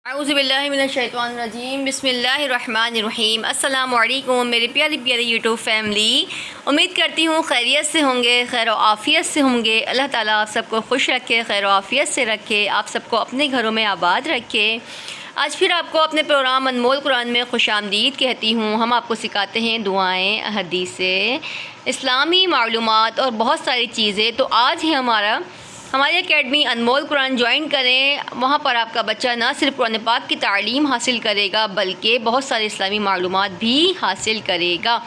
اعوذ باللہ من الشیطان الرجیم بسم اللہ الرحمن الرحیم۔ السلام علیکم میری پیاری پیاری یوٹیوب فیملی، امید کرتی ہوں خیریت سے ہوں گے، خیر و عافیت سے ہوں گے۔ اللہ تعالیٰ آپ سب کو خوش رکھے، خیر و عافیت سے رکھے، آپ سب کو اپنے گھروں میں آباد رکھے۔ آج پھر آپ کو اپنے پروگرام انمول قرآن میں خوش آمدید کہتی ہوں۔ ہم آپ کو سکھاتے ہیں دعائیں، حدیثیں، اسلامی معلومات اور بہت ساری چیزیں۔ تو آج ہی ہماری اکیڈمی انمول قرآن جوائن کریں، وہاں پر آپ کا بچہ نہ صرف قرآن پاک کی تعلیم حاصل کرے گا بلکہ بہت سارے اسلامی معلومات بھی حاصل کرے گا۔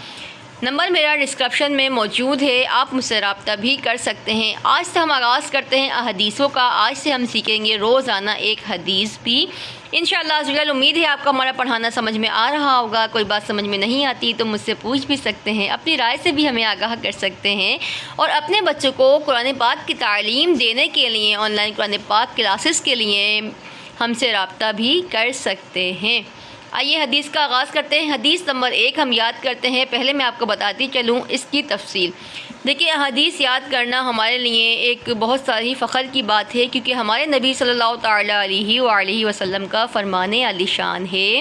نمبر میرا ڈسکرپشن میں موجود ہے، آپ مجھ سے رابطہ بھی کر سکتے ہیں۔ آج سے ہم آغاز کرتے ہیں احادیثوں کا۔ آج سے ہم سیکھیں گے روزانہ ایک حدیث بھی انشاءاللہ عز و جل۔ امید ہے آپ کو ہمارا پڑھانا سمجھ میں آ رہا ہوگا۔ کوئی بات سمجھ میں نہیں آتی تو مجھ سے پوچھ بھی سکتے ہیں، اپنی رائے سے بھی ہمیں آگاہ کر سکتے ہیں، اور اپنے بچوں کو قرآن پاک کی تعلیم دینے کے لیے آن لائن قرآن پاک کلاسز کے لیے ہم سے رابطہ بھی کر سکتے ہیں۔ آئیے حدیث کا آغاز کرتے ہیں۔ حدیث نمبر 1 ہم یاد کرتے ہیں۔ پہلے میں آپ کو بتاتی چلوں اس کی تفصیل۔ دیکھیے، حدیث یاد کرنا ہمارے لیے ایک بہت ساری فخر کی بات ہے، کیونکہ ہمارے نبی صلی اللہ تعالیٰ علیہ وآلہ وسلم کا فرمان عالی شان ہے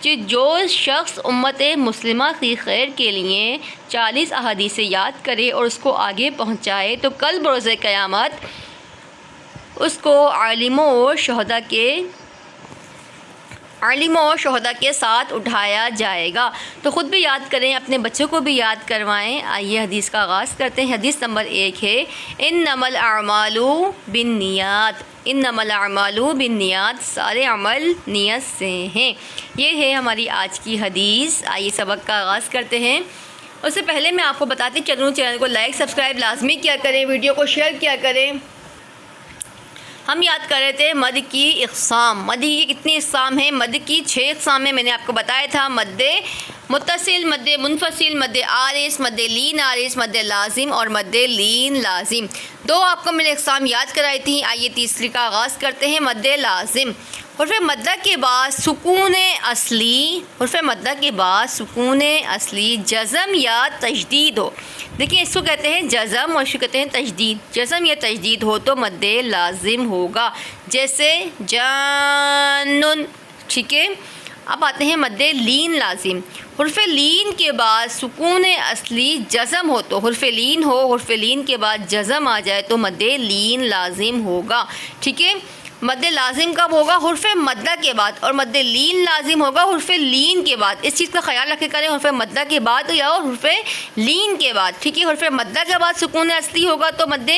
کہ جو شخص امت مسلمہ کی خیر کے لیے 40 احادیث یاد کرے اور اس کو آگے پہنچائے تو کل بروز قیامت اس کو عالموں و شہداء کے ساتھ اٹھایا جائے گا۔ تو خود بھی یاد کریں، اپنے بچوں کو بھی یاد کروائیں۔ آئیے حدیث کا آغاز کرتے ہیں۔ حدیث نمبر 1 ہے انما الاعمال بالنیات۔ انما الاعمال بالنیات، سارے عمل نیت سے ہیں۔ یہ ہے ہماری آج کی حدیث۔ آئیے سبق کا آغاز کرتے ہیں۔ اس سے پہلے میں آپ کو بتاتی چلوں، چینل کو لائک سبسکرائب لازمی کیا کریں، ویڈیو کو شیئر کیا کریں۔ ہم یاد کر رہے تھے مد کی اقسام۔ مد کی کتنی اقسام ہیں؟ مد کی 6 اقسام ہیں، میں نے آپ کو بتایا تھا۔ مد متصل، مد منفصل، مد عارض، مد لین عارض، مد لازم اور مد لین لازم۔ 2 آپ کو میں نے اقسام یاد کرائی تھیں۔ آئیے تیسری کا آغاز کرتے ہیں۔ مد لازم، حرف مدہ کے بعد سکون اصلی، حرف مدہ کے بعد سکون اصلی جزم یا تشدید ہو۔ دیکھیں، اس کو کہتے ہیں جزم اور اس کو کہتے ہیں تشدید۔ جزم یا تشدید ہو تو مد لازم ہوگا، جیسے جانن، ٹھیک ہے۔ اب آتے ہیں مد لین لازم۔ حرف لین کے بعد سکون اصلی جزم ہو تو حرف لین ہو، حرف لین کے بعد جزم آ جائے تو مد لین لازم ہوگا، ٹھیک ہے۔ مد لازم کب ہوگا؟ حرف مدہ کے بعد، اور مد لین لازم ہوگا حرف لین کے بعد۔ اس چیز کا خیال رکھے کریں، حرف مدہ کے بعد یا حرف لین کے بعد، ٹھیک ہے۔ حرف مدہ کے بعد سکون اصلی ہوگا تو مد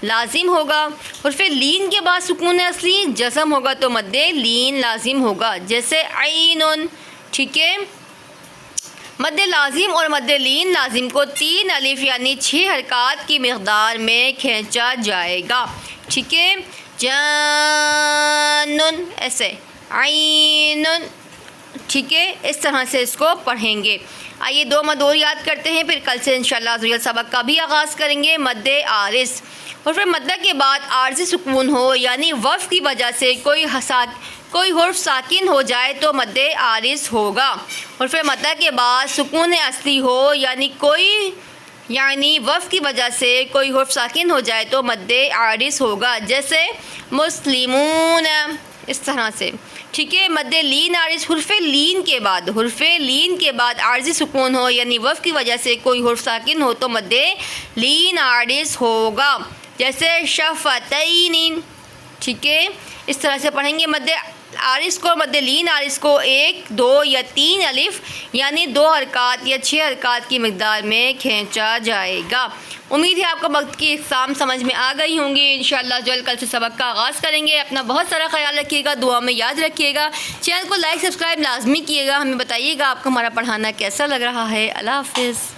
لازم ہوگا، حرف لین کے بعد سکون اصلی جزم ہوگا تو مد لین لازم ہوگا، جیسے عین، ٹھیک ہے۔ مد لازم اور مد لین لازم کو 3 الف یعنی 6 حرکات کی مقدار میں کھینچا جائے گا، ٹھیک ہے۔ جانن، ایسے عین، ٹھیک ہے۔ اس طرح سے اس کو پڑھیں گے۔ آئیے 2 مد اور یاد کرتے ہیں، پھر کل سے انشاءاللہ عز و جل سبق کا بھی آغاز کریں گے۔ مد عارض، حرف مدہ کے بعد عارضی سکون ہو یعنی وقف کی وجہ سے کوئی حرف ساکن ہو جائے تو مد عارض ہوگا۔ حرف مدہ کے بعد سکون اصلی ہو یعنی وقف کی وجہ سے کوئی حرف ساکن ہو جائے تو مد عارض ہوگا، جیسے مسلمون، اس طرح سے، ٹھیک ہے۔ مد لین عارض، حرف لین کے بعد عارضی سکون ہو یعنی وقف کی وجہ سے کوئی حرف ساکن ہو تو مد لین عارض ہوگا، جیسے شفتین، ٹھیک ہے۔ اس طرح سے پڑھیں گے۔ مد عارض کو، مد لین عارض کو 1، 2 یا 3 الف یعنی 2 حرکات یا 6 حرکات کی مقدار میں کھینچا جائے گا۔ امید ہے آپ کو وقت کی اقسام سمجھ میں آ گئی ہوں گی۔ انشاءاللہ جلد کل سے سبق کا آغاز کریں گے۔ اپنا بہت سارا خیال رکھیے گا، دعا میں یاد رکھیے گا۔ چینل کو لائک سبسکرائب لازمی کیے گا، ہمیں بتائیے گا آپ کو ہمارا پڑھانا کیسا لگ رہا ہے۔ اللہ حافظ۔